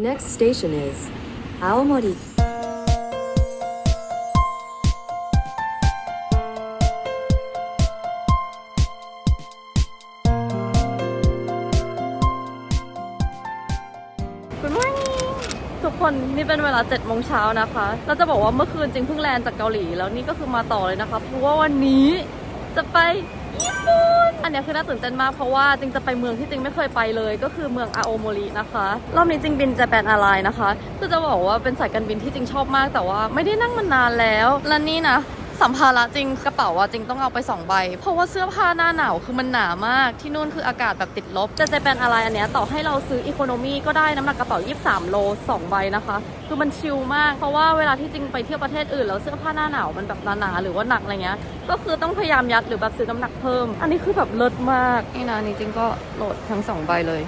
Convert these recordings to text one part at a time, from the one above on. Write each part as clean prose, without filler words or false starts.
Next station is Aomori. Good morning ทุกคนนี่เป็นเวลา7 โมงเช้านะคะเราจะบอกว่าเมื่อคืนจริงเพิ่งแลนด์จากเกาหลีแล้วนี่ก็คือมาต่อเลยนะคะเพราะว่าวันนี้จะไปญี่ปุ่นอันนี้คือน่าตื่นเต้นมากเพราะว่าจริงจะไปเมืองที่จริงไม่เคยไปเลยก็คือเมืองอาโอโมรินะคะรอบนี้จริงบินจะเป็นอะไรนะคะคือจะบอกว่าเป็นสายการบินที่จริงชอบมากแต่ว่าไม่ได้นั่งมานานแล้วและนี่นะสัมภาระจริงกระเป๋าว่าจริงต้องเอาไป2 ใบเพราะว่าเสื้อผ้าหน้าหนาวคือมันหนามากที่นู่นคืออากาศแบบติดลบจะเป็นอะไรอันเนี้ยต่อให้เราซื้ออีโคโนมีก็ได้น้ำหนักกระเป๋า23 โล2 ใบนะคะคือมันชิลมากเพราะว่าเวลาที่จริงไปเที่ยวประเทศอื่นแล้วเสื้อผ้าหน้าหนาวมันแบบหนาๆหรือว่าหนักอะไรเงี้ยก็คือต้องพยายามยัดหรือแบบซื้อน้ำหนักเพิ่มอันนี้คือแบบเลิศมากนี่นะนี่จริงก็โหลดทั้ง2 ใบเลย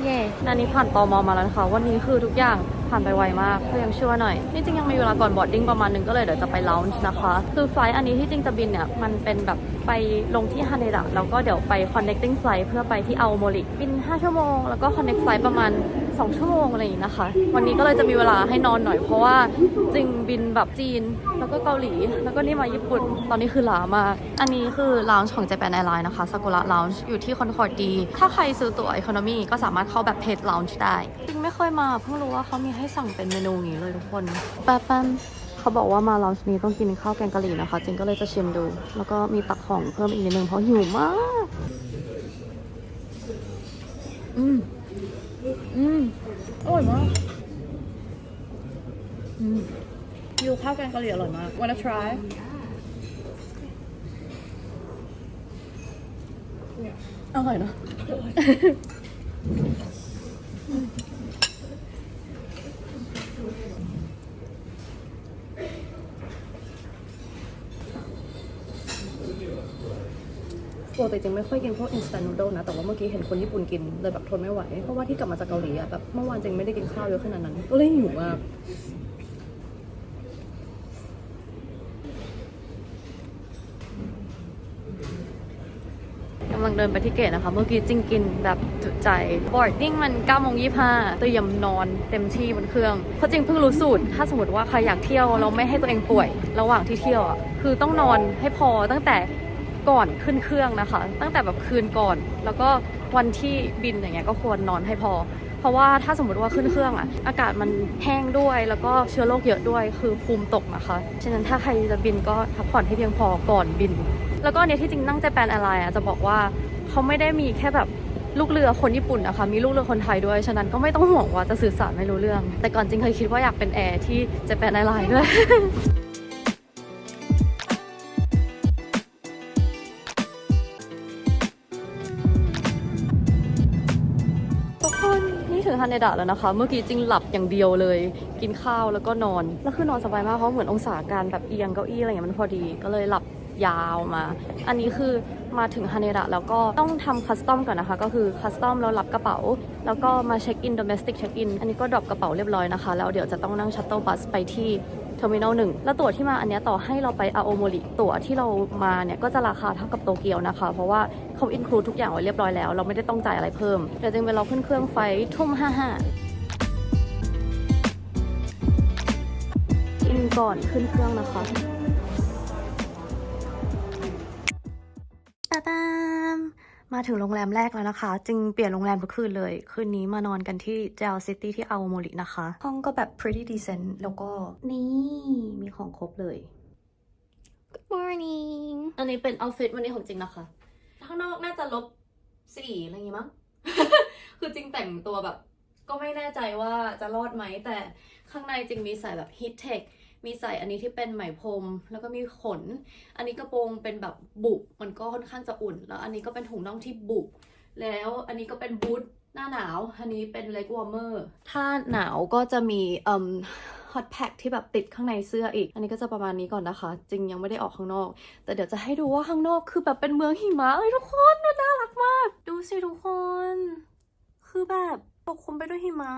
เย่นานี้ผ่านตม.มาแล้วนะคะวันนี้คือทุกอย่างผ่านไปไวมากก็ยังชั่วหน่อยนี่จริงยังมีเวลาก่อนบอร์ดดิ้งประมาณนึงก็เลยเดี๋ยวจะไปลาวน์นะคะคือไฟล์อันนี้ที่จริงจะบินเนี่ยมันเป็นแบบไปลงที่ฮาเนดะแล้วก็เดี๋ยวไป connecting flight เพื่อไปที่อาโอโมริบิน5 ชั่วโมงแล้วก็ connect flight ประมาณ2 ชั่วโมงอะไรอย่างนี้นะคะวันนี้ก็เลยจะมีเวลาให้นอนหน่อยเพราะว่าจริงบินแบบจีนแล้วก็เกาหลีแล้วก็นี่มาญี่ปุ่นตอนนี้คือล้ามากอันนี้คือลาวน์ของ Japan Airlines นะคะซากุระลาวน์อยู่ที่คอนคอร์ดดีถ้าใครซื้อตั๋ว Economy ก็สามารถเข้าแบบ Paid Lounge ได้จริงไม่เคยมาเพิ่งรู้ว่าเขามีให้สั่งเป็นเมนูอย่างนี้เลยทุกคนแป๊บเขาบอกว่ามาลาวน์นี้ต้องกินข้าวแกงกะหรี่นะคะจริงก็เลยจะชิมดูแล้วก็มีตักของเพิ่มอีกนิดนึงเพราะหิวมากอร่อยมากยูข้าวแกงกะหรี่อร่อยมาก wanna try อร่อยเนอะปกติจริงไม่ค่อยกินพวก instant noodle นะแต่ว่าเมื่อกี้เห็นคนญี่ปุ่นกินเลยแบบทนไม่ไหวเพราะว่าที่กลับมาจากเกาหลีอะแบบเมื่อวานจริงไม่ได้กินข้าวเยอะขนาดนั้นก็เลยหิวมากกำลังเดินไปที่เกตนะคะเมื่อกี้จริงกินแบบจุใจ boarding มัน 9:25 เตรียมนอนเต็มที่บนเครื่องเพราะจริงเพิ่งรู้สูตรถ้าสมมติว่าใครอยากเที่ยวเราไม่ให้ตัวเองป่วยระหว่างที่เที่ยวอ่ะคือต้องนอนให้พอตั้งแต่ก่อนขึ้นเครื่องนะคะตั้งแต่แบบคืนก่อนแล้วก็วันที่บินอย่างเงี้ยก็ควรนอนให้พอเพราะว่าถ้าสมมติว่าขึ้นเครื่องอ่ะอากาศมันแห้งด้วยแล้วก็เชื้อโรคเยอะด้วยคือภูมิตกนะคะฉะนั้นถ้าใครจะบินก็พักผ่อนให้เพียงพอก่อนบินแล้วก็เนี่ยที่จริงนั่งJapan Airlinesอ่ะจะบอกว่าเขาไม่ได้มีแค่แบบลูกเรือคนญี่ปุ่นนะคะมีลูกเรือคนไทยด้วยฉะนั้นก็ไม่ต้องห่วงว่าจะสื่อสารไม่รู้เรื่องแต่ก่อนจริงเคยคิดว่าอยากเป็นแอร์ที่Japan Airlinesด้วย ทุกคนนี่ถึงฮาเนดะแล้วนะคะเมื่อกี้จริงหลับอย่างเดียวเลยกินข้าวแล้วก็นอนแล้วคือนอนสบายมากเพราะเหมือนองศาการแบบเอียงเก้าอี้อะไรเงี้ยมันพอดีก็เลยหลับยาวมาอันนี้คือมาถึงฮาเนดะแล้วก็ต้องทำคัสตอมก่อนนะคะก็คือคัสตอมแล้วรับกระเป๋าแล้วก็มาเช็คอินโดเมสติกเช็คอินอันนี้ก็ดรอปกระเป๋าเรียบร้อยนะคะแล้วเดี๋ยวจะต้องนั่งชัตเติลบัสไปที่เทอร์มินอล 1แล้วตั๋วที่มาอันนี้ต่อให้เราไปอาโอโมริตั๋วที่เรามาเนี่ยก็จะราคาเท่ากับโตเกียวนะคะเพราะว่าเขาอินคลูดทุกอย่างไว้เรียบร้อยแล้วเราไม่ได้ต้องจ่ายอะไรเพิ่มเดี๋ยวจึงไปรอขึ้นเครื่องไฟ20:55อินก่อนขึ้นเครื่องนะคะตาตามมาถึงโรงแรมแรกแล้วนะคะจึงเปลี่ยนโรงแรมทุกคืนเลยคืนนี้มานอนกันที่เจลซิตี้ที่อาโอโมรินะคะห้องก็แบบ pretty decent แล้วก็นี่มีของครบเลย Good morning อันนี้เป็นเอาท์ฟิตวันนี้ของจริงนะคะข้างนอกน่าจะ-4อะไรอย่างงี้มั้ง คือจริงแต่งตัวแบบก็ไม่แน่ใจว่าจะรอดไหมแต่ข้างในจริงมีใส่แบบ heat techมีใส่อันนี้ที่เป็นไหมพรมแล้วก็มีขนอันนี้กระโปรงเป็นแบบบุมันก็ค่อนข้างจะอุ่นแล้วอันนี้ก็เป็นถุงน่องที่บุแล้วอันนี้ก็เป็นบูทหน้าหนาวอันนี้เป็นเล็กวอร์เมอร์ถ้าหนาวก็จะมีฮอตแพ็คที่แบบติดข้างในเสื้ออีกอันนี้ก็จะประมาณนี้ก่อนนะคะจริงยังไม่ได้ออกข้างนอกแต่เดี๋ยวจะให้ดูว่าข้างนอกคือแบบเป็นเมืองหิมะเลยทุกคนน่ารักมากดูสิทุกคนคือแบบปกคลุมไปด้วยหิมะ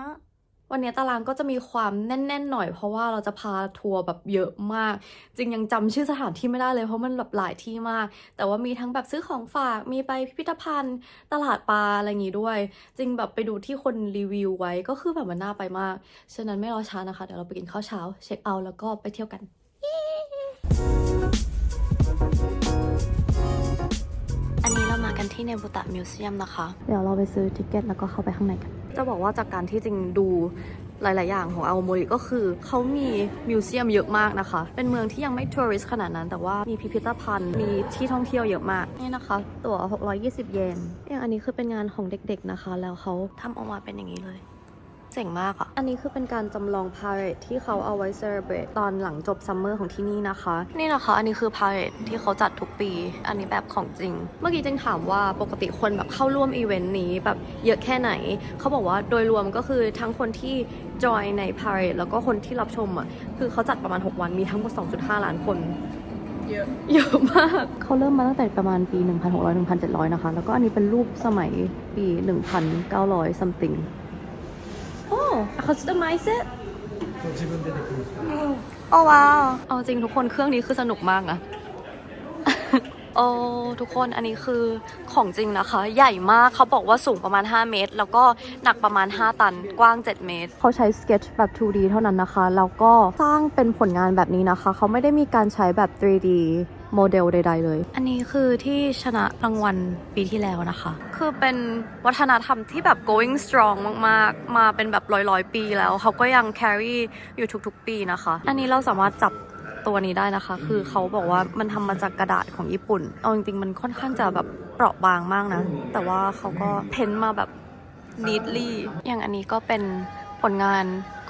วันนี้ตารางก็จะมีความแน่นๆหน่อยเพราะว่าเราจะพาทัวร์แบบเยอะมากจริงยังจำชื่อสถานที่ไม่ได้เลยเพราะมันแบบหลายที่มากแต่ว่ามีทั้งแบบซื้อของฝากมีไปพิพิธภัณฑ์ตลาดปลาอะไรอย่างงี้ด้วยจริงแบบไปดูที่คนรีวิวไว้ก็คือแบบมันน่าไปมากฉะนั้นไม่รอช้านะคะเดี๋ยวเราไปกินข้าวเช้าเช็คเอาท์แล้วก็ไปเที่ยวกันอันนี้เรามากันที่เนบูตะมิวเซียมนะคะเดี๋ยวเราไปซื้อทิกเก็ตแล้วก็เข้าไปข้างในกันจะบอกว่าจากการที่จริงดูหลายๆอย่างของอาโอโมริก็คือเขามีมิวเซียมเยอะมากนะคะเป็นเมืองที่ยังไม่ทัวริสต์ขนาดนั้นแต่ว่ามีพิพิธภัณฑ์มีที่ท่องเที่ยวเยอะมากนี่นะคะตั๋ว620 เยนอย่างอันนี้คือเป็นงานของเด็กๆนะคะแล้วเขาทำออกมาเป็นอย่างนี้เลยเจ๋งมากอ่ะอันนี้คือเป็นการจำลองพาเหรดที่เขาเอาไว้เซเลบรตตอนหลังจบซัมเมอร์ของที่นี่นะคะนี่นะคะอันนี้คือพาเหรดที่เขาจัดทุกปีอันนี้แบบของจริงเมื่อกี้จึงถามว่าปกติคนแบบเข้าร่วมอีเวนต์นี้แบบเยอะแค่ไหนเขาบอกว่าโดยรวมก็คือทั้งคนที่จอยในพาเหรดแล้วก็คนที่รับชมอ่ะคือเขาจัดประมาณ6 วันมีทั้งหมด 2.5 ล้านคนเยอะมากเขาเริ่มมาตั้งแต่ประมาณปี 1,600 1,700 นะคะแล้วก็อันนี้เป็นรูปสมัยปี 1,900 something Oh, customize it? โอ้ว้าวเอาจริงทุกคนเครื่องนี้คือสนุกมากนะ โอ้ทุกคนอันนี้คือของจริงนะคะใหญ่มากเขาบอกว่าสูงประมาณ5 เมตรแล้วก็หนักประมาณ5 ตันกว้าง7 เมตรเขาใช้สเก็ตช์แบบ 2D เท่านั้นนะคะแล้วก็สร้างเป็นผลงานแบบนี้นะคะเขาไม่ได้มีการใช้แบบ 3D โมเดลใดๆเลยอันนี้คือที่ชนะรางวัลปีที่แล้วนะคะคือเป็นวัฒนธรรมที่แบบ going strong มากๆมาเป็นแบบร้อยปีแล้วเขาก็ยัง carry อยู่ทุกๆปีนะคะอันนี้เราสามารถจับตัวนี้ได้นะคะคือเขาบอกว่ามันทำมาจากกระดาษของญี่ปุ่นเอาจริงๆมันค่อนข้างจะแบบเปราะบางมากนะแต่ว่าเขาก็เพ้นมาแบบ neatly อย่างอันนี้ก็เป็นผลงาน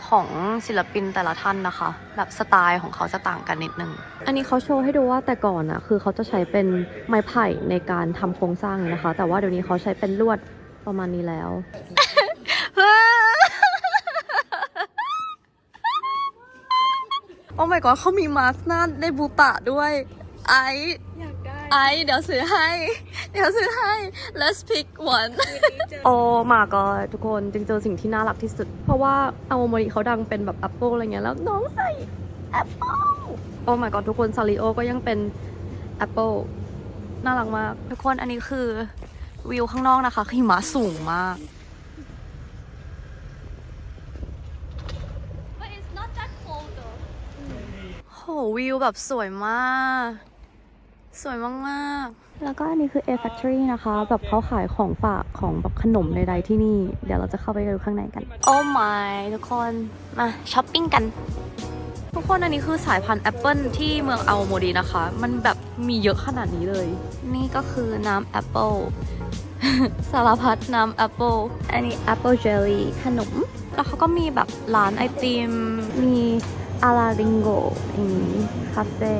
ของศิลปินแต่ละท่านนะคะแบบสไตล์ของเขาจะต่างกันนิดนึงอันนี้เขาโชว์ให้ดูว่าแต่ก่อนอะคือเขาจะใช้เป็นไม้ไผ่ในการทำโครงสร้างนะคะแต่ว่าเดี๋ยวนี้เขาใช้เป็นลวดประมาณนี้แล้ว โอ้ my god เขามีมาสก์หน้าในบูตะด้วยอยากได้เดี๋ยวซื้อให้ let's pick one โอ้ my god ทุกคนจริงเจอสิ่งที่น่ารักที่สุดเพราะว่าอาโอโมริเขาดังเป็นแบบ Apple อะไรเงี้ยแล้วน้องใส่ Apple โอ้ my god ทุกคนซาริโอก็ยังเป็น Apple น่ารักมากทุกคนอันนี้คือวิวข้างนอกนะคะหิมะสูงมากโหวิวแบบสวยมากแล้วก็อันนี้คือ Air Factory นะคะแบบเขาขายของฝากของแบบขนมใดๆที่นี่เดี๋ยวเราจะเข้าไปดูข้างในกันโอ้ my ทุกคนมาช้อปปิ้งกันทุกคนอันนี้คือสายพันธุ์แอปเปิลที่เมืองอาโอโมรินะคะมันแบบมีเยอะขนาดนี้เลยนี่ก็คือน้ำแอปเปิล สารพัดน้ำแอปเปิลอันนี้แอปเปิลเจลลี่ขนมแล้วเขาก็มีแบบร้านไอติมมีอาราริงโกอย่างนี้คาเฟ่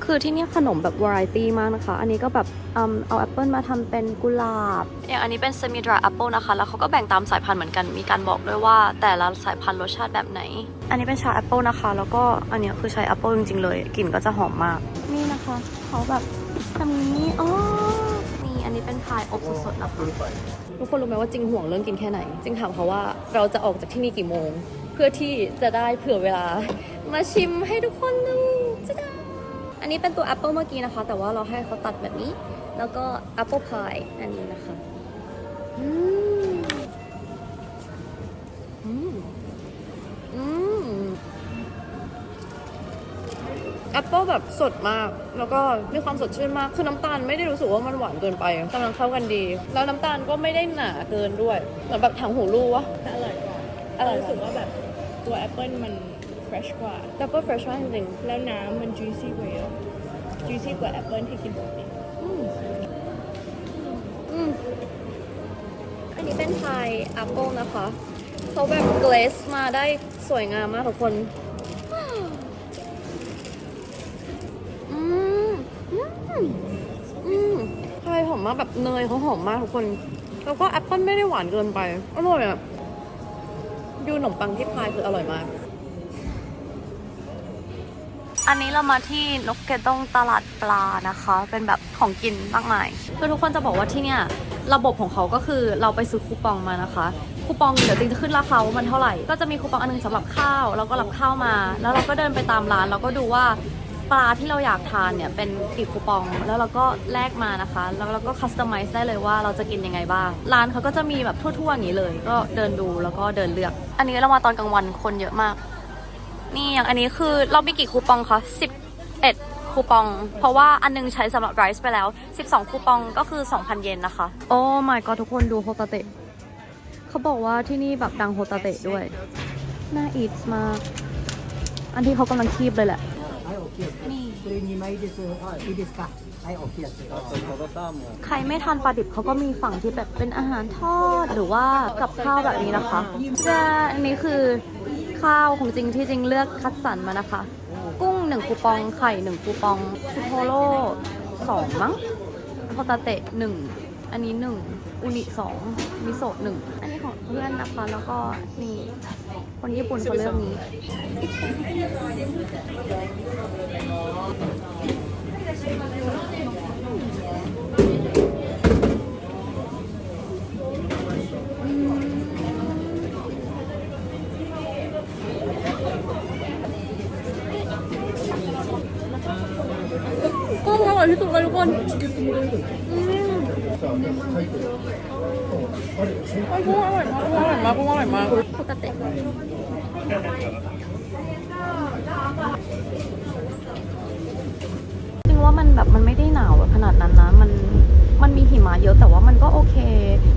คือที่นี่ขนมแบบวาไรตี้มากนะคะอันนี้ก็แบบเอาแอปเปิลมาทำเป็นกุหลาบอย่างอันนี้เป็นเซมิดราแอปเปิลนะคะแล้วเขาก็แบ่งตามสายพันธุ์เหมือนกันมีการบอกด้วยว่าแต่ละสายพันธุ์รสชาติแบบไหนอันนี้เป็นชาแอปเปิลนะคะแล้วก็อันนี้คือใช้แอปเปิลจริงๆเลยกลิ่นก็จะหอมมากนี่นะคะเขาแบบทำนี้อ๋อนี่อันนี้เป็นพายอบสดๆนะคะทุกคนรู้ไหมว่าจริงห่วงเรื่องกินแค่ไหนจริงถามเขาว่าเราจะออกจากที่นี่กี่โมงเพื่อที่จะได้เผื่อเวลามาชิมให้ทุกคนดูจ้าอันนี้เป็นตัวแอปเปิลเมื่อกี้นะคะแต่ว่าเราให้เขาตัดแบบนี้แล้วก็แอปเปิลพายอันนี้นะคะแอปเปิลแบบสดมากแล้วก็มีความสดชื่นมากคือน้ำตาลไม่ได้รู้สึกว่ามันหวานเกินไปกำลังเข้ากันดีแล้วน้ำตาลก็ไม่ได้หนาเกินด้วยเหมือนแบบถังหูรูวะแต่อร่อยกว่ารู้สึกว่าแบบตัวแอปเปิลมันเฟรชกว่าแอปเปิลเฟรชมากจริงๆแล้วน้ำมัน juicy กว่าเยอะ juicy กว่าแอปเปิลที่กินปกติอันนี้เป็นพายแอปเปิลนะคะเขาแบบเกลสมาได้สวยงามมากทุกคนพายหอมมากแบบเนยเขาหอมมากทุกคนแล้วก็แอปเปิลไม่ได้หวานเกินไปอร่อยอ่ะดูขนมปังที่พายคืออร่อยมากอันนี้เรามาที่นกเกต้งตลาดปลานะคะเป็นแบบของกินมากมายคือทุกคนจะบอกว่าที่เนี่ยระบบของเขาก็คือเราไปซื้อคูปองมานะคะคู คูปองเดี๋ยวจริงจะขึ้นราคาว่ามันเท่าไหร่ก็จะมีคูปองอันนึงสำหรับข้าวเราก็รับข้าวมาแล้วเราก็เดินไปตามร้านเราก็ดูว่าปลาที่เราอยากทานเนี่ยเป็นกี่คูปองแล้วเราก็แลกมานะคะแล้วเราก็คัสตอมไมซ์ได้เลยว่าเราจะกินยังไงบ้างร้านเขาก็จะมีแบบทั่วๆอย่างนี้เลยก็เดินดูแล้วก็เดินเลือกอันนี้เรามาตอนกลางวันคนเยอะมากนี่อย่างอันนี้คือเรามีกี่คูปองคะ11คูปองเพราะว่าอันนึงใช้สำหรับไรซ์ไปแล้ว12คูปองก็คือ 2,000 เยนนะคะโอ้ my god ทุกคนดูโฮตาเตะเขาบอกว่าที่นี่แบบดังโฮตาเตะด้วยน่าอีทมากอันที่เขากำลังคีบเลยแหละนี่ これ2枚です。いいですか。はい、大きいやつ。ใครไม่ทานปลาดิบเขาก็มีฝั่งที่แบบเป็นอาหารทอดหรือว่ากับข้าวแบบนี้นะคะจะอันนี้คือข้าวของจริงที่จริงเลือกคัดสรรมานะคะ กุ้ง1คูปองไข่1คูปองชิโทโร่2มั้งโฮตาเตะ1อันนี้1อุนิ2มิโซะ1อันนี้ของเพื่อนนะคะแล้วก็นี่คนญี่ปุ่นเขาเลือกนี้กุ้งอร่อยที่สุดเลยทุกคนกุ้งอร่อยมากกุ้งอร่อยมากปกติจริงว่ามันแบบมันไม่ได้หนาวขนาดนั้นนะมันมีหิมะเยอะแต่ว่ามันก็โอเค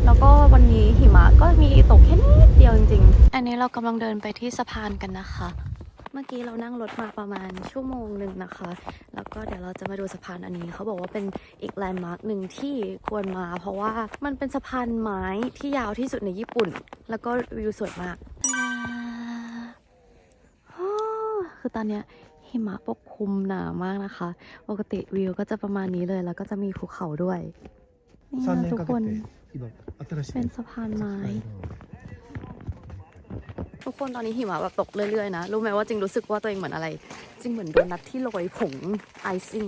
แล้วก็วันนี้หิมะก็มีตกแค่นิดเดียวจริงๆอันนี้เรากำลังเดินไปที่สะพานกันนะคะเมื่อกี้เรานั่งรถมาประมาณชั่วโมงหนึ่งนะคะแล้วก็เดี๋ยวเราจะมาดูสะพานอันนี้เขาบอกว่าเป็นอีกแลนด์มาร์คหนึ่งที่ควรมาเพราะว่ามันเป็นสะพานไม้ที่ยาวที่สุดในญี่ปุ่นแล้วก็วิวสวยมากคือตอนเนี้ยหิมะปกคลุมหนามากนะคะปกติวิวก็จะประมาณนี้เลยแล้วก็จะมีภูเขาด้วยนี่นะทุกคนเป็นสะพานไม้ทุกคนตอนนี้หิมะแบบตกเรื่อยๆนะรู้ไหมว่าจริงรู้สึกว่าตัวเองเหมือนอะไรจริงเหมือนโดนัทที่โรยผงไอซิ่ง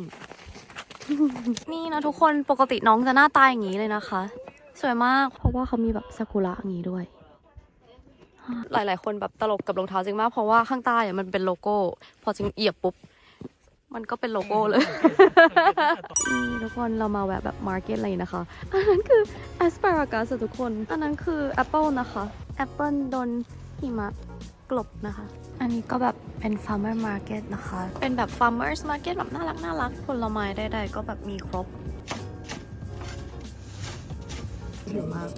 นี่นะทุกคนปกติน้องจะหน้าตาอย่างนี้เลยนะคะสวยมากเพราะว่าเขามีแบบซากุระอย่างนี้ด้วยหลายๆคนแบบตลกกับรองเท้าจริงมากเพราะว่าข้างใต้มันเป็นโลโก้พอจริงเหยียบปุ๊บมันก็เป็นโลโก้เลย นี่ทุกคนเรามาแวะแบบมาร์เก็ตอะไรนะคะอันนั้นคือแอสปารากัสทุกคนอันนั้นคือแอปเปิลนะคะแอปเปิลโดนหิมะกลบนะคะอันนี้ก็แบบเป็น farmer market นะคะเป็นแบบ farmers market แบบน่ารักผลไม้ใดๆก็แบบมีครบเยอะมาก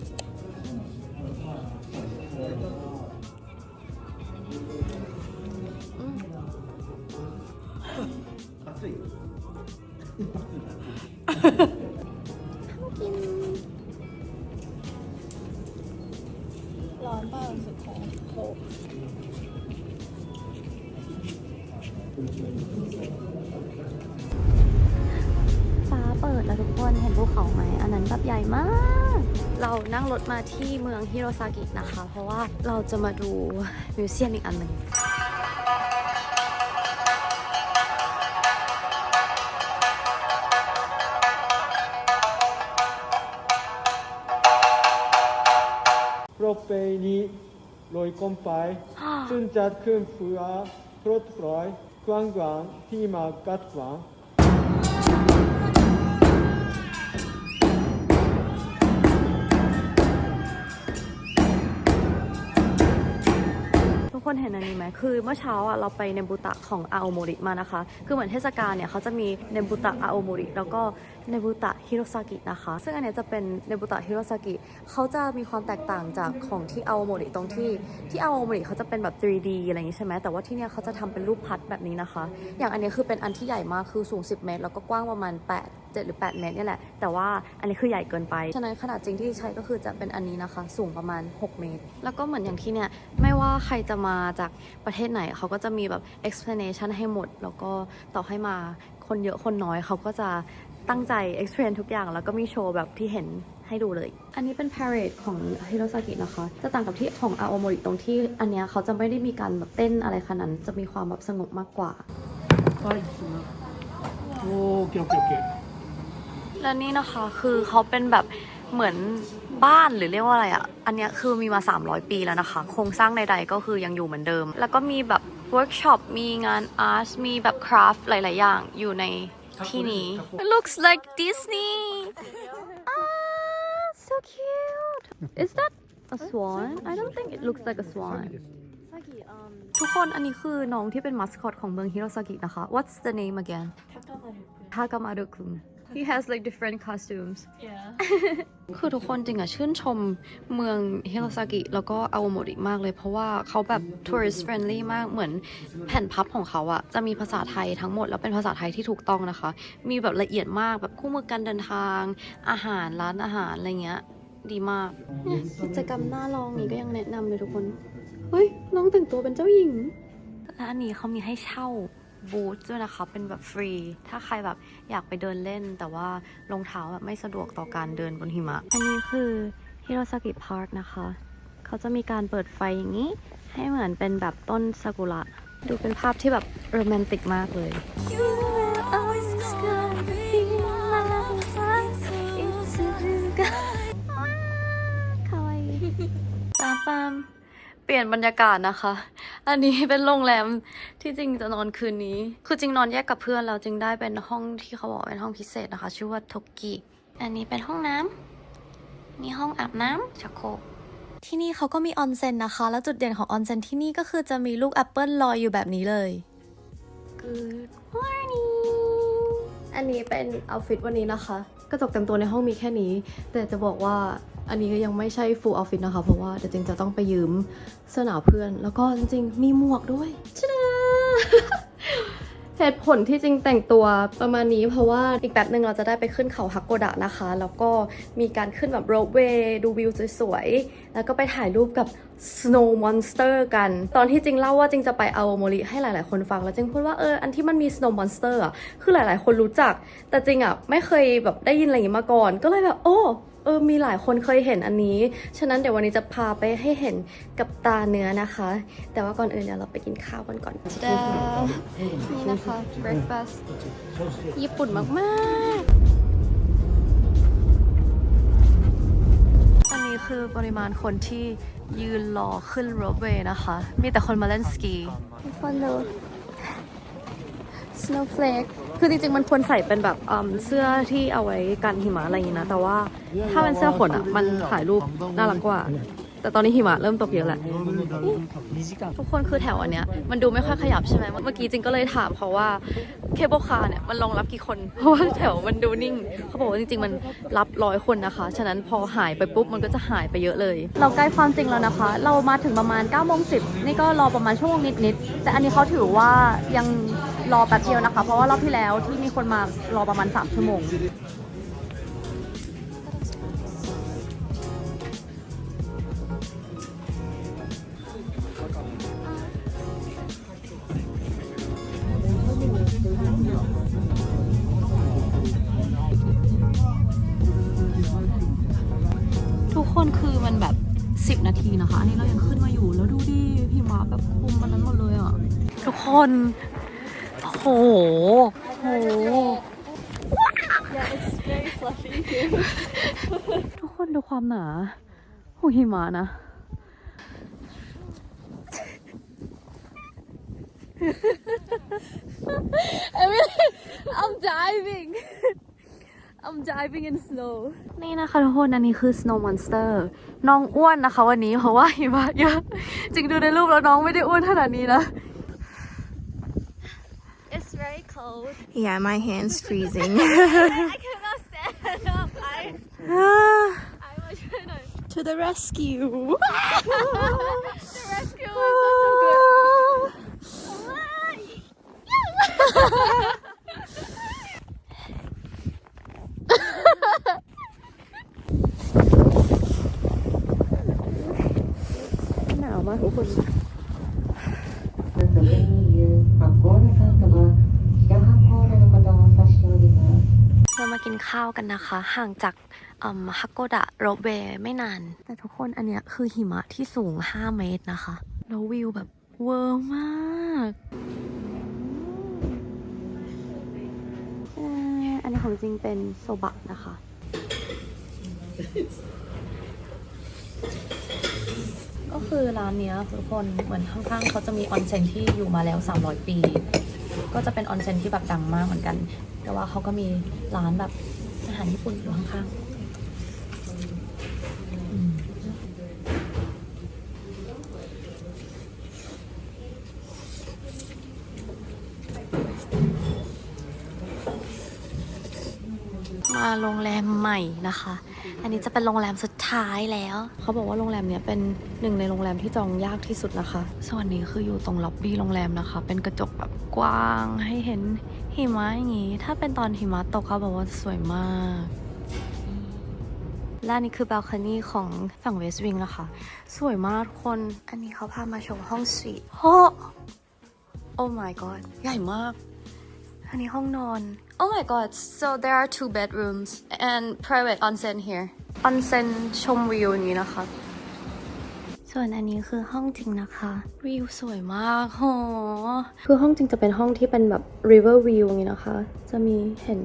ร้อนป่ะรู้สึกของโคกฟ้าเปิดแล้วทุกคนเห็นภูเขาไหมอันนั้นแบบใหญ่มาก เรานั่งรถมาที่เมืองฮิโรซากินะคะเพราะว่าเราจะมาดูมิวเซียมอีกอันหนึ่งプロペイにロイコンパイซึ่งจัดขึ้นเพื่อปลดปล่อยความหวังที่มากัดขวาง ทุกคนเห็นอันนี้ไหมคือเมื่อเช้าอ่ะเราไปเนบุตะของอาโอโมริมานะคะคือเหมือนเทศกาลเนี่ยเขาจะมีเนบุตะอาโอโมริแล้วก็เนบุตะฮิโรซากินะคะซึ่งอันนี้จะเป็นเนบุตะฮิโรซากิเขาจะมีความแตกต่างจากของที่อาโอโมริตรงที่อาโอโมริเขาจะเป็นแบบ 3D อะไรอย่างนี้ใช่ไหมแต่ว่าที่เนี่ยเขาจะทำเป็นรูปพัดแบบนี้นะคะอย่างอันนี้คือเป็นอันที่ใหญ่มากคือสูง10 เมตรแล้วก็กว้างประมาณ7 หรือ 8 เมตรนี่แหละแต่ว่าอันนี้คือใหญ่เกินไปฉะนั้นขนาดจริงที่ใช้ก็คือจะเป็นอันนี้นะคะสูงประมาณ6 เมตรแล้วก็เหมือนอย่างที่เนี่ยไม่ว่าใครจะมาจากประเทศไหนเขาก็จะมีแบบ explanation ให้หมดแล้วก็ต่อให้มาคนเยอะคนน้อยเขาก็จะตั้งใจ explain ทุกอย่างแล้วก็มีโชว์แบบที่เห็นให้ดูเลยอันนี้เป็น parade ของฮิโรซากินะคะจะต่างกับที่ของอาโอโมริตรงที่อันเนี้ยเขาจะไม่ได้มีการแบบเต้นอะไรขนาดนั้นจะมีความแบบสงบมากกว่าโอเค และนี่นะคะคือเขาเป็นแบบเหมือน บ้านหรือเรียกว่าอะไรอ่ะอันเนี้ยคือมีมา300 ปีแล้วนะคะโครงสร้างใดๆก็คือยังอยู่เหมือนเดิมแล้วก็มีแบบเวิร์กช็อปมีงานอาร์ตมีแบบคราฟต์หลายๆอย่างอยู่ในที่นี้ It looks like Disney so cute is that a swan I don't think it looks like a swan ทุกคนอันนี้คือน้องที่เป็นมัสคอตของเมืองฮิโรซากินะคะ What's the name again Takamaru-kun He has like different costumes คือทุกคนจริงอะชื่นชมเมืองฮิโรซากิแล้วก็อาโอโมริมากเลยเพราะว่าเขาแบบ tourist friendly มากเหมือนแผ่นพับของเขาอะจะมีภาษาไทยทั้งหมดแล้วเป็นภาษาไทยที่ถูกต้องนะคะมีแบบละเอียดมากแบบคู่มือการเดินทางอาหารร้านอาหารอะไรเงี้ยดีมากเนี่ยกิจกรรมหน้าลองนี้ก็ยังแนะนำเลยทุกคนเฮ้ยน้องแต่งตัวเป็นเจ้าหญิงและอันนี้เขามีให้เช่าบูธด้วยนะคะเป็นแบบฟรีถ้าใครแบบอยากไปเดินเล่นแต่ว่ารองเท้าแบบไม่สะดวกต่อการเดินบนหิมะอันนี้คือฮิโรซากิพาร์คนะคะเขาจะมีการเปิดไฟอย่างนี้ให้เหมือนเป็นแบบต้นซากุระดูเป็นภาพที่แบบโรแมนติกมากเลยปามเปลี่ยนบรรยากาศนะคะ อันนี้เป็นโรงแรมที่จริงจะนอนคืนนี้ คือจริงนอนแยกกับเพื่อนแล้วจึงได้เป็นห้องที่เขาบอกเป็นห้องพิเศษนะคะ ชื่อว่าโทกิ อันนี้เป็นห้องน้ำมีห้องอาบน้ำชักโครกที่นี่เขาก็มีออนเซ็นนะคะ แล้วจุดเด่นของออนเซ็นที่นี่ก็คือจะมีลูกแอปเปิลลอยอยู่แบบนี้เลย Good morning อันนี้เป็นเอาท์ฟิตวันนี้นะคะ กระจกเต็มตัวในห้องมีแค่นี้ แต่จะบอกว่าอันนี้ก็ยังไม่ใช่ full outfit นะคะ เพราะว่าเดี๋ยวจริงจะต้องไปยืมเสื้อหนาวเพื่อน แล้วก็จริงๆมีหมวกด้วยชนะ เหตุผลที่จริงแต่งตัวประมาณนี้เพราะว่าอีกแป๊บนึงเราจะได้ไปขึ้นเขาฮักโกดะนะคะ แล้วก็มีการขึ้นแบบโรปเวย์ดูวิวสวยๆ แล้วก็ไปถ่ายรูปกับ Snow Monster กัน ตอนที่จริงเล่าว่าจริงจะไปอาโอโมริให้หลายๆคนฟังแล้วจริงพูดว่าอันที่มันมี Snow Monster อ่ะคือหลายๆคนรู้จักแต่จริงอ่ะไม่เคยแบบได้ยินอะไรอย่างนี้มาก่อนก็เลยแบบมีหลายคนเคยเห็นอันนี้ ฉะนั้นเดี๋ยววันนี้จะพาไปให้เห็นกับตาเนื้อนะคะ แต่ว่าก่อนอื่นเดี๋ยวเราไปกินข้าวกันก่อนนี่นะคะ breakfast ญี่ปุ่นมากๆอันนี้คือปริมาณคนที่ยืนรอขึ้นโรปเวย์นะคะ มีแต่คนมาเล่นสกีทุกคนดู snowflake คือจริงๆมันควรใส่เป็นแบบเสื้อที่เอาไว้กันหิมะอะไรอย่างนี้นะแต่ว่าถ้าเป็นเสื้อขนอ่ะมันถ่ายรูปน่ารักกว่าแต่ตอนนี้หิมะเริ่มตกเยอะแหละทุกคนคือแถวอันเนี้ยมันดูไม่ค่อยขยับใช่ไหมเมื่อกี้จริงก็เลยถามเขาว่าเคเบิลคาร์เนี่ยมันรองรับกี่คนเพราะว่าแถวมันดูนิ่งเขาบอกว่าจริงๆมันรับ100 คนนะคะฉะนั้นพอหายไปปุ๊บมันก็จะหายไปเยอะเลยเราใกล้ความจริงแล้วนะคะเรามาถึงประมาณ9:10นี่ก็รอประมาณชั่วโมงนิดๆแต่อันนี้เขาถือว่ายังรอแป๊บเดียวนะคะเพราะว่ารอบที่แล้วที่มีคนมารอประมาณ3 ชั่วโมงทุกคนคือมันแบบ10 นาทีนะคะอันนี้เรายังขึ้นมาอยู่แล้วดูดิหิมะแบบคุมมันนั้นหมดเลยอ่ะทุกคนโหทุกคนดูความหนาหูหิมะนะI'm diving in snow นี่นะคะทุกคนอันนี้คือ Snow Monster น้องอ้วนนะคะวันนี้เพราะว่าหิมะเยอะจริงดูในรูปแล้วน้องไม่ได้อ้วนขนาดนี้นะ It's very cold Yeah my hands freezing I cannot stand up I was trying to the rescue The rescue was so good หนาวมากทุกคนเรามากินข้าวกันนะคะห่างจากฮักโกดะโรปเวย์ไม่นานแต่ทุกคนอันเนี้ยคือหิมะที่สูง5 เมตรนะคะแล้ววิวแบบเวอร์มากอันนี้ของจริงเป็นโซบะนะคะ ก็คือร้านเนี้ยทุกคนเหมือนข้างๆเขาจะมีออนเซ็นที่อยู่มาแล้ว300 ปี ก็จะเป็นออนเซ็นที่แบบดังมากเหมือนกัน แต่ว่าเขาก็มีร้านแบบอาหารญี่ปุ่นอยู่ข้างๆมาโรงแรมใหม่นะคะ อันนี้จะเป็นโรงแรมสุดท้ายแล้ว เขาบอกว่าโรงแรมเนี้ยเป็นหนึ่งในโรงแรมที่จองยากที่สุดนะคะ ส่วนนี้คืออยู่ตรงล็อบบี้โรงแรมนะคะ เป็นกระจกแบบกว้างให้เห็นหิมะอย่างงี้ ถ้าเป็นตอนหิมะตกเขาบอกว่าสวยมาก และนี่คือบัลคอนี่ของฝั่งเวสต์วิงนะคะ สวยมากทุกคน อันนี้เขาพามาชมห้องสวีทโอ้ my god ใหญ่มาก อันนี้ห้องนอน Oh my god so there are 2 bedrooms and private onsen here onsen ชมวิวอย่างนี้นะคะ ส่วนอันนี้คือห้องจริงนะคะวิวสวยมากโหคือห้องจริงจะเป็นห้องที่เป็นแบบ river view อย่างนี้นะคะ จะมีเห็น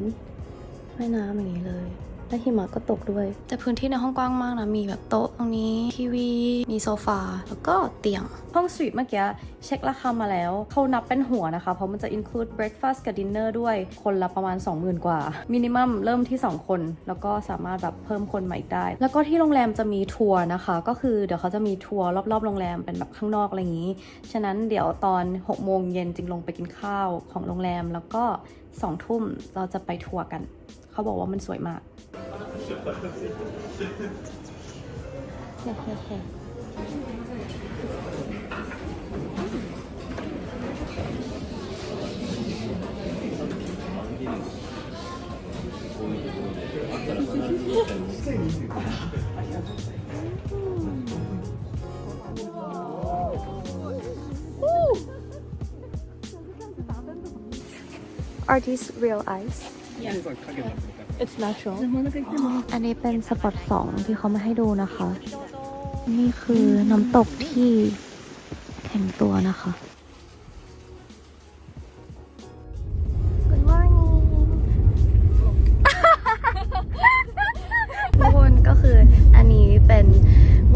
แม่น้ำอย่างนี้เลยและหิมะก็ตกด้วยแต่พื้นที่ในห้องกว้างมากนะมีแบบโต๊ะตรงนี้ทีวีมีโซฟาแล้วก็เตียงห้องสวีทเมื่อกี้เช็คราคามาแล้วเขานับเป็นหัวนะคะเพราะมันจะ include breakfast กับ dinner ด้วยคนละประมาณ 20,000 กว่า minimum เริ่มที่2คนแล้วก็สามารถแบบเพิ่มคนมาอีกได้แล้วก็ที่โรงแรมจะมีทัวร์นะคะก็คือเดี๋ยวเขาจะมีทัวร์รอบๆโรงแรมเป็นแบบข้างนอกอะไรอย่างนี้ฉะนั้นเดี๋ยวตอน 6 โมงเย็นจึงลงไปกินข้าวของโรงแรมแล้วก็ 2 ทุ่มเราจะไปทัวร์กันเขาบอกว่ามันสวยมากAre these real ice? It's natural อันนี้เป็นสปอต2ที่เขามาให้ดูนะคะ นี่คือน้ำตกที่แข็งตัวนะคะ Good morning ทุกคนก็คืออันนี้เป็น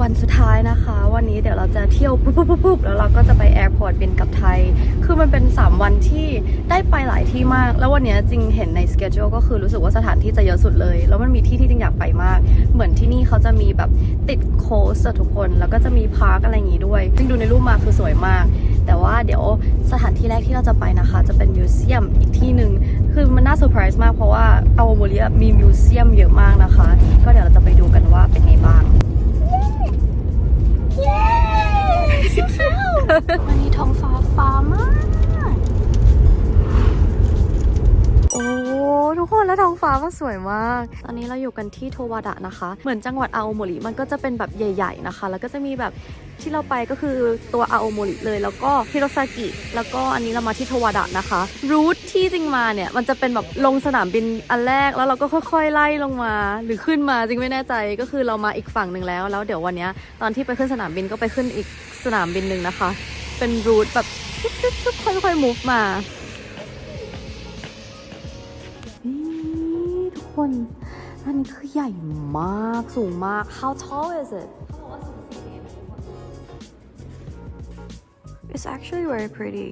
วันสุดท้ายนะคะ วันนี้เดี๋ยวเราจะเที่ยวปุ๊บแล้วเราก็จะไปแอร์พอร์ตบินกลับไทยคือมันเป็น3วันที่ได้ไปหลายที่มากแล้ววันนี้จริงเห็นในสเกจ u ก็คือรู้สึกว่าสถานที่จะเยอะสุดเลยแล้วมันมีที่ที่จริงอยากไปมากเหมือนที่นี่เขาจะมีแบบติดโคสทุกคนแล้วก็จะมีพาร์คอะไรอย่างงี้ด้วยจริงดูในรูปมาคือสวยมากแต่ว่าเดี๋ยวสถานที่แรกที่เราจะไปนะคะจะเป็นมิวเซียมอีกที่หนึ่งคือมันน่าเซอร์ไพรส์มากเพราะว่าอาวาโมริมีมิวเซียมเยอะมากนะคะก็เดี๋ยวเราจะไปดูกันว่าเป็นไงบ้างวันนี้ท้องฟ้ามากโอ้ทุกคนแล้วท้องฟ้าก็สวยมากตอนนี้เราอยู่กันที่โทวาดะนะคะเหมือนจังหวัดอาโอโมริมันก็จะเป็นแบบใหญ่ๆนะคะแล้วก็จะมีแบบที่เราไปก็คือตัวอาโอโมริเลยแล้วก็ฮิโรซากิแล้วก็อันนี้เรามาที่โทวาดะนะคะรูทที่จริงมาเนี่ยมันจะเป็นแบบลงสนามบินอันแรกแล้วเราก็ค่อยๆไล่ลงมาหรือขึ้นมาจริงไม่แน่ใจก็คือเรามาอีกฝั่งหนึ่งแล้วเดี๋ยววันนี้ตอนที่ไปขึ้นสนามบินก็ไปขึ้นอีกสนามบินหนึ่งนะคะเป็นรูทแบบชุบๆค่อยๆ move มาทุกคนอันนี้คือใหญ่มากสูงมาก How tall is it It's actually very pretty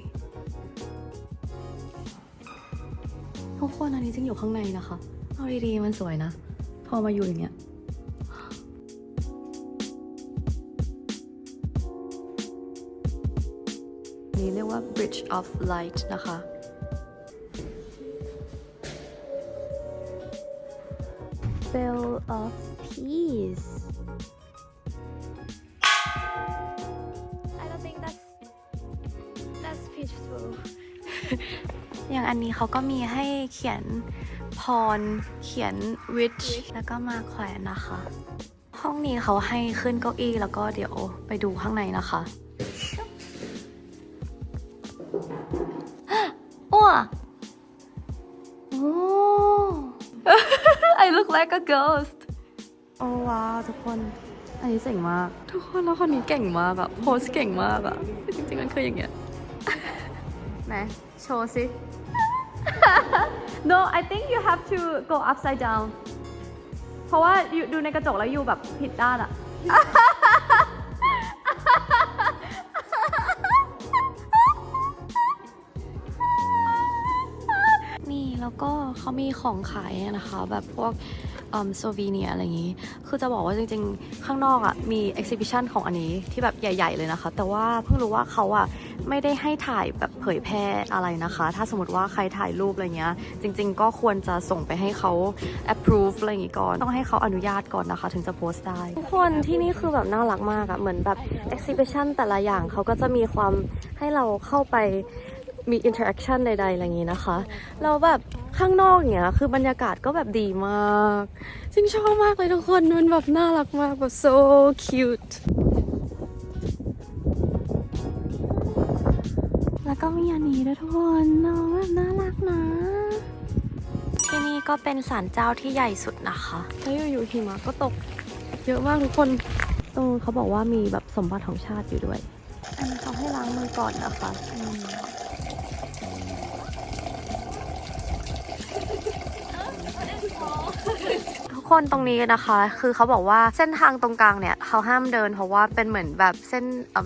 ทุกคนอันนี้จริงอยู่ข้างในนะคะเอาดีๆมันสวยนะพอมาอยู่อย่างเงี้ยนี่เรียกว่า Bridge of Light นะคะ Bell of Peace I don't think that's peaceful อย่างอันนี้เขาก็มีให้เขียนพรเขียน Rich แล้วก็มาแขวนนะคะ ห้องนี้เขาให้ขึ้นเก้าอี้แล้วก็เดี๋ยวไปดูข้างในนะคะว้าโอ้ I look like a ghost โอ้ว้าวทุกคนอันนี้เจ๋งมากทุกคนแล้วคนนี้เก่งมากอะโพสเก่งมากอะจริงๆมันคืออย่างเงี้ยไหนโชว์สิ No I think you have to go upside down เพราะว่าดูในกระจกแล้วอยู่แบบผิดด้านอะ ก็เขามีของขายนะคะแบบพวกโซวีเนียอะไรอย่างนี้คือจะบอกว่าจริงๆข้างนอกอ่ะมี exhibition ของอันนี้ที่แบบใหญ่ๆเลยนะคะแต่ว่าเพิ่งรู้ว่าเขาอ่ะไม่ได้ให้ถ่ายแบบเผยแพร่อะไรนะคะถ้าสมมติว่าใครถ่ายรูปอะไรเงี้ยจริงๆก็ควรจะส่งไปให้เขา approve อะไรอย่างงี้ก่อนต้องให้เขาอนุญาตก่อนนะคะถึงจะโพสต์ได้ทุกคนที่นี่คือแบบน่ารักมากอ่ะเหมือนแบบ exhibition แต่ละอย่างเขาก็จะมีความให้เราเข้าไปมีอินเทอร์แอคชั่นใดๆอะไรอย่างนี้นะคะแล้วแบบข้างนอกอย่างเงี้ยคือบรรยากาศก็แบบดีมากจริงชอบมากเลยทุกคนมันแบบน่ารักมากแบบ so cute แล้วก็มีอันนี้ด้วยทุกคนน้องแบบน่ารักนะที่นี่ก็เป็นศาลเจ้าที่ใหญ่สุดนะคะแล้วอยู่ๆหิมะก็ตกเยอะมากทุกคนตรงเขาบอกว่ามีแบบสมบัติของชาติอยู่ด้วยอันนี้เขาให้ล้างมือก่อนนะคะทุกคนตรงนี้นะคะคือเขาบอกว่าเส้นทางตรงกลางเนี่ยเขาห้ามเดินเพราะว่าเป็นเหมือนแบบเส้น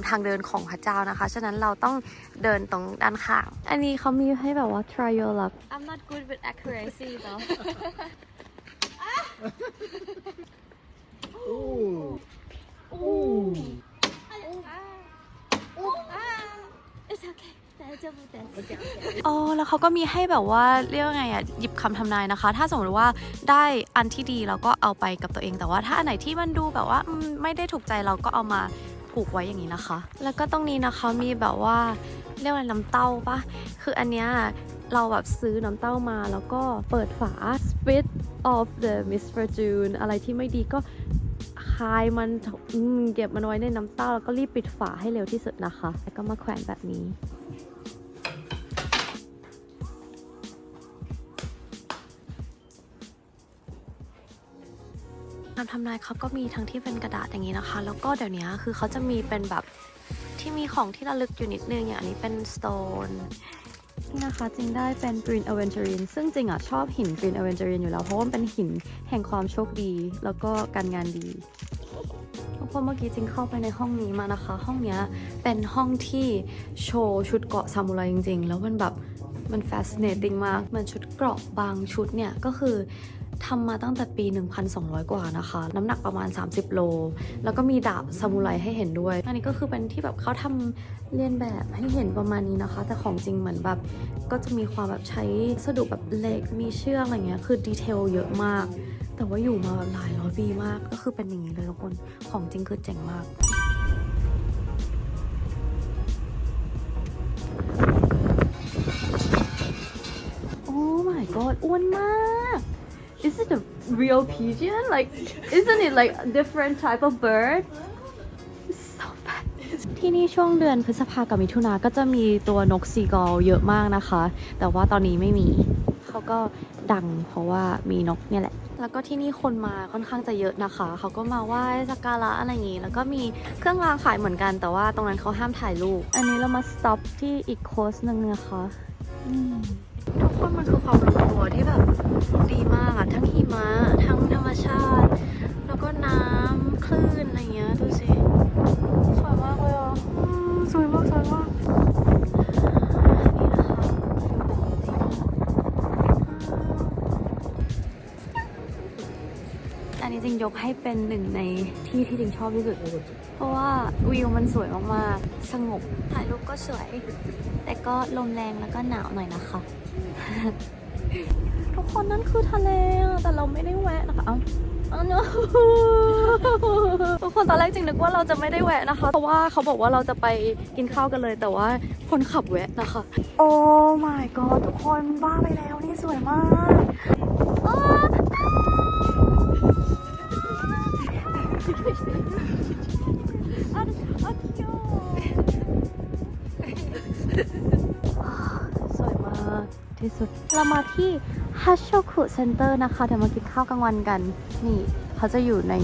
ทางเดินของพระเจ้านะคะฉะนั้นเราต้องเดินตรงด้านข้างอันนี้เขามีให้แบบว่า try your luck I'm not good with accuracy though It's okayอ๋อแล้วเขาก็มีให้แบบว่าเรียกว่าไงอ่ะหยิบคำทำนายนะคะถ้าสมมติว่าได้อันที่ดีเราก็เอาไปกับตัวเองแต่ว่าถ้าอันไหนที่มันดูแบบว่าไม่ได้ถูกใจเราก็เอามาผูกไว้อย่างนี้นะคะแล้วก็ตรงนี้นะคะมีแบบว่าเรียกว่าน้ำเต้าปะคืออันเนี้ยเราแบบซื้อน้ำเต้ามาแล้วก็เปิดฝา spit off the misfortune อะไรที่ไม่ดีก็คายมันเก็บมันไว้ในน้ำเต้าแล้วก็รีบปิดฝาให้เร็วที่สุดนะคะแล้วก็มาแขวนแบบนี้คำทำนายเขาก็มีทั้งที่เป็นกระดาษอย่างนี้นะคะแล้วก็เดี๋ยวนี้คือเขาจะมีเป็นแบบที่มีของที่ระลึกอยู่นิดนึงอย่างอันนี้เป็น stone นี่นะคะจริงได้เป็น green aventurine ซึ่งจริงอ่ะชอบหิน green aventurine อยู่แล้วเพราะว่ามันเป็นหินแห่งความโชคดีแล้วก็การงานดีทุกคนเมื่อกี้จริงเข้าไปในห้องนี้มานะคะห้องนี้เป็นห้องที่โชว์ชุดเกราะซามูไรจริงๆแล้วมันแบบมัน fascinating มากมันชุดเกราะบางชุดเนี่ยก็คือทำมาตั้งแต่ปี 1,200 กว่านะคะน้ำหนักประมาณ30 โลแล้วก็มีดาบซามูไรให้เห็นด้วยอันนี้ก็คือเป็นที่แบบเขาทำเลียนแบบให้เห็นประมาณนี้นะคะแต่ของจริงเหมือนแบบก็จะมีความแบบใช้วัสดุแบบเหล็กมีเชือกอะไรเงี้ยคือดีเทลเยอะมากแต่ว่าอยู่มาแบบหลายร้อยปีมากก็คือเป็นอย่างนี้เลยทุกคนของจริงคือเจ๋งมากโอ้ my god อ้วนมาก Is it a real pigeon? Like, isn't it like a different type of bird? It's so fat. ที่นี่ช่วงเดือนพฤษภาคมกับมิถุนาก็จะมีตัวนกซีกอลเยอะมากนะคะแต่ว่าตอนนี้ไม่มีเขาก็ดังเพราะว่ามีนกเนี่ยแหละแล้วก็ที่นี่คนมาค่อนข้างจะเยอะนะคะเขาก็มาไหว้สักการะอะไรอย่างงี้แล้วก็มีเครื่องรางขายเหมือนกันแต่ว่าตรงนั้นเขาห้ามถ่ายรูปอันนี้เรามาสต็อปที่อีกโค้สนึงนะคะทุกคนมันคือความลงตัวที่แบบดีมากอะทั้งหิมะทั้งธรรมชาติแล้วก็น้ำคลื่นอะไรเงี้ยดูสิสวยมากเลยอ่ะสวยมากสวยมากนี่นะคะอันนี้จริงยกให้เป็นหนึ่งในที่ที่จริงชอบที่สุดเพราะว่าวิวมันสวยมากๆสงบถ่ายรูปก็สวยแต่ก็ลมแรงแล้วก็หนาวหน่อยนะคะ ทุกคนนั่นคือทะเลแต่เราไม่ได้แวะนะคะทุกคนตอนแรกจริงนึกว่าเราจะไม่ได้แวะนะคะเพราะว่าเขาบอกว่าเราจะไปกินข้าวกันเลยแต่ว่าคนขับแวะนะคะโอ้ my god ทุกคนบ้าไปแล้วนี่สวยมากสวยมากที่สุดเรามาที่ฮัชโชคุเซ็นเตอร์นะคะเดี๋ยวมากินข้าวกลางวันกันนี่เขาจะอยู่ใน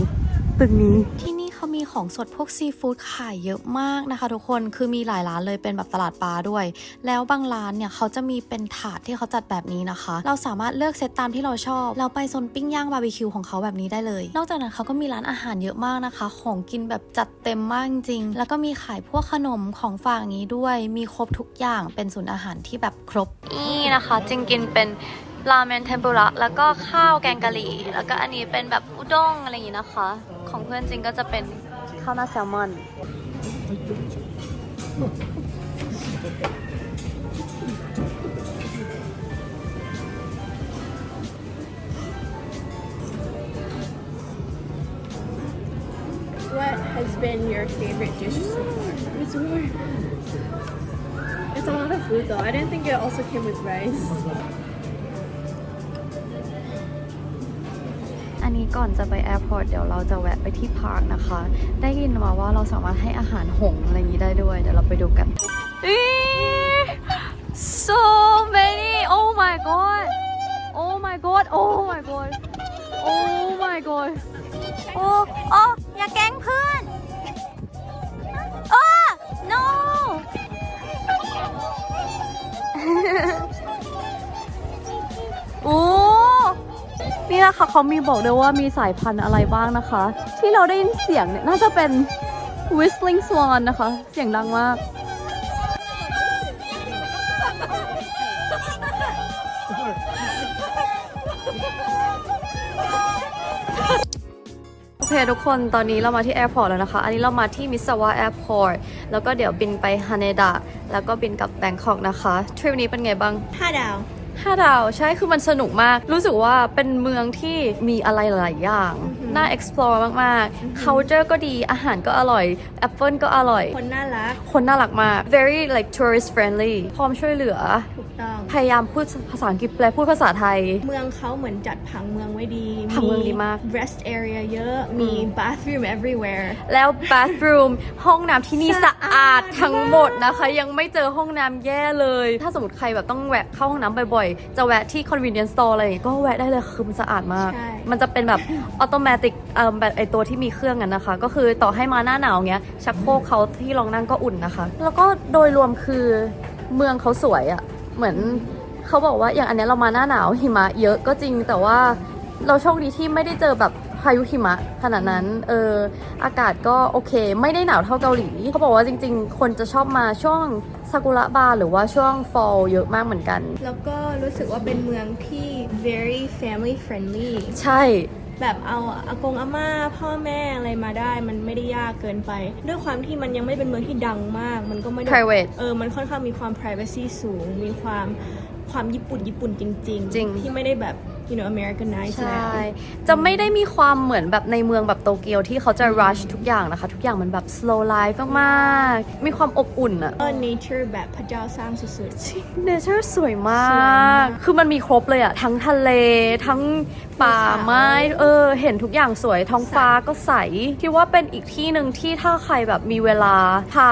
ตึกนี้ที่นี่เขามีของสดพวกซีฟู้ดขายเยอะมากนะคะทุกคนคือมีหลายร้านเลยเป็นแบบตลาดปลาด้วยแล้วบางร้านเนี่ยเขาจะมีเป็นถาดที่เขาจัดแบบนี้นะคะเราสามารถเลือกเซตตามที่เราชอบเราไปโซนปิ้งย่างบาร์บีคิวของเขาแบบนี้ได้เลยนอกจากนั้นเขาก็มีร้านอาหารเยอะมากนะคะของกินแบบจัดเต็มมากจริงๆแล้วก็มีขายพวกขนมของฝากอย่างนี้ด้วยมีครบทุกอย่างเป็นศูนย์อาหารที่แบบครบนี่นะคะจริงกินเป็น ราเมนเทมปุระแล้วก็ข้าวแกงกะหรี่แล้วก็อันนี้เป็นแบบอุด้งอะไรอย่างนี้นะคะ ของเพื่อนจริงก็จะเป็นข้าวหน้าแซลมอน What has been your favorite dish so far? It's warm. It's a lot of food though. I didn't think it also came with rice. อันนี้ก่อนจะไปแอร์พอร์ตเดี๋ยวเราจะแวะไปที่พาร์คนะคะ ได้ยินมาว่าเราสามารถให้อาหารหงส์อะไรอย่างนี้ได้ด้วย เดี๋ยวเราไปดูกัน so many oh my god oh my god oh my god oh my god โอ้อย่าแกล้งเพื่อนno โอ้นี่นะคะเขามีบอกด้วยว่ามีสายพันธุ์อะไรบ้างนะคะ ที่เราได้ยินเสียงเนี่ยน่าจะเป็น whistling swan นะคะ เสียงดังมาก โอเคทุกคนตอนนี้เรามาที่แอร์พอร์ตแล้วนะคะ อันนี้เรามาที่มิซาวะแอร์พอร์ตแล้วก็เดี๋ยวบินไปฮาเนดะแล้วก็บินกลับแบงคอกนะคะทริปนี้เป็นไงบ้าง 5 ดาว 5 ดาวใช่คือมันสนุกมากรู้สึกว่าเป็นเมืองที่มีอะไรหลายอย่างน่า explore มากๆ culture ก็ดีอาหารก็อร่อยแอปเปิลก็อร่อย คนน่ารัก คนน่ารักมาก very like tourist friendly พร้อมช่วยเหลือ ถูกต้อง พยายามพูดภาษาอังกฤษและพูดภาษาไทย เมืองเขาเหมือนจัดผังเมืองไว้ดี ผังเมืองดีมาก rest area เยอะ มี bathroom everywhere แล้ว bathroom ห้องน้ำที่นี่สะอาด สะอาด ทั้งหมดนะคะ ยังไม่เจอห้องน้ำแย่เลย ถ้าสมมติใครแบบต้องแวะเข้าห้องน้ำบ่อยๆ จะแวะที่ convenience store อะไรอย่างเงี้ยก็แวะได้เลยคือมันสะอาดมาก ใช่ มันจะเป็นแบบ automatic แบบไอตัวที่มีเครื่องกันนะคะ ก็คือต่อให้มาหน้าหนาวเงี้ยชักโครกเขาที่รองนั่งก็อุ่นนะคะ แล้วก็โดยรวมคือเมืองเขาสวยอะเหมือนเขาบอกว่าอย่างอันเนี้ยเรามาหน้าหนาวหิมะเยอะก็จริงแต่ว่าเราโชคดีที่ไม่ได้เจอแบบพายุหิมะขนาดนั้นอากาศก็โอเคไม่ได้หนาวเท่าเกาหลีเขาบอกว่าจริงๆ คนจะชอบมาช่วงซากุระบานหรือว่าช่วง fall เยอะมากเหมือนกัน แล้วก็รู้สึกว่าเป็นเมืองที่ very family friendly ใช่ แบบเอาอากงอาม่าพ่อแม่อะไรมาได้มันไม่ได้ยากเกินไป ด้วยความที่มันยังไม่เป็นเมืองที่ดังมาก มันก็ไม่ได้ private มันค่อนข้างมีความ privacy สูง มีความญี่ปุ่นจริง จริง ที่ไม่ได้แบบ Americanized ใช่ แล้ว จะไม่ได้มีความเหมือนแบบในเมืองแบบโตเกียวที่เขาจะ rush ทุกอย่างนะคะ ทุกอย่างมันแบบ slow life มากๆมีความอบอุ่นอะ ก็ nature แบบพระเจ้าสร้างสุดๆ เนเจอร์สวยม สวย าม าก ก คือมันมีครบเลยอะทั้งทะเล ทั้งป่าไม้ เห็นทุกอย่างสวย ท้องฟ้าก็ใส คิดว่าเป็นอีกที่หนึ่งที่ถ้าใครแบบมีเวลา พา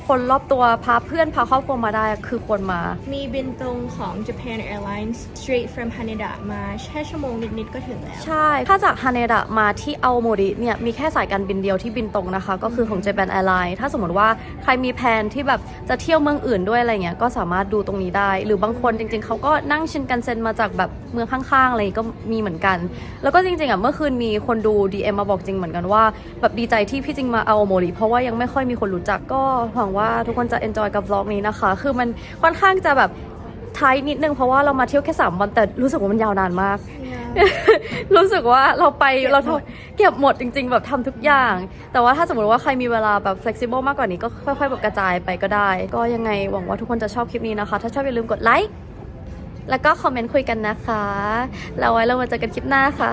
คนรอบตัว พาเพื่อน พาครอบครัวมาได้คือควรมา มีบินตรงของ Japan Airlines straight from Haneda มาแค่ชั่วโมงนิดๆก็ถึงแล้ว ใช่ ถ้าจากฮาเนดะมาที่อาโอโมริเนี่ย มีแค่สายการบินเดียวที่บินตรงนะคะ ก็คือของ Japan Airlines ถ้าสมมติว่าใครมีแผนที่แบบจะเที่ยวเมืองอื่นด้วยอะไรเงี้ย ก็สามารถดูตรงนี้ได้ หรือบางคนจริงๆ เขาก็นั่งชินกันเซ็นมาจากแบบเมืองข้างๆ อะไรก็มีเหมือนกัน แล้วก็จริงๆอ่ะเมื่อคืนมีคนดู DM มาบอกจริงเหมือนกันว่าแบบดีใจที่พี่จริงมาอาโอโมริเพราะว่ายังไม่ค่อยมีคนรู้จัก ก็หวังว่าทุกคนจะ enjoy กับ vlog นี้นะคะ คือมันค่อนข้างจะแบบท้ายนิดนึงเพราะว่าเรามาเที่ยวแค่3 วันแต่รู้สึกว่ามันยาวนานมาก รู้สึกว่าเราไปเราเก็บหมดจริงๆแบบทำทุกอย่าง แต่ว่าถ้าสมมติว่าใครมีเวลาแบบ flexible มากกว่านี้ก็ค่อยๆแบบกระจายไปก็ได้ ก็ยังไงหวังว่าทุกคนจะชอบคลิปนี้นะคะ ถ้าชอบอย่าลืมกดไลค์แล้วก็คอมเมนต์คุยกันนะคะแล้วไว้เรามาเจอกันคลิปหน้าค่ะ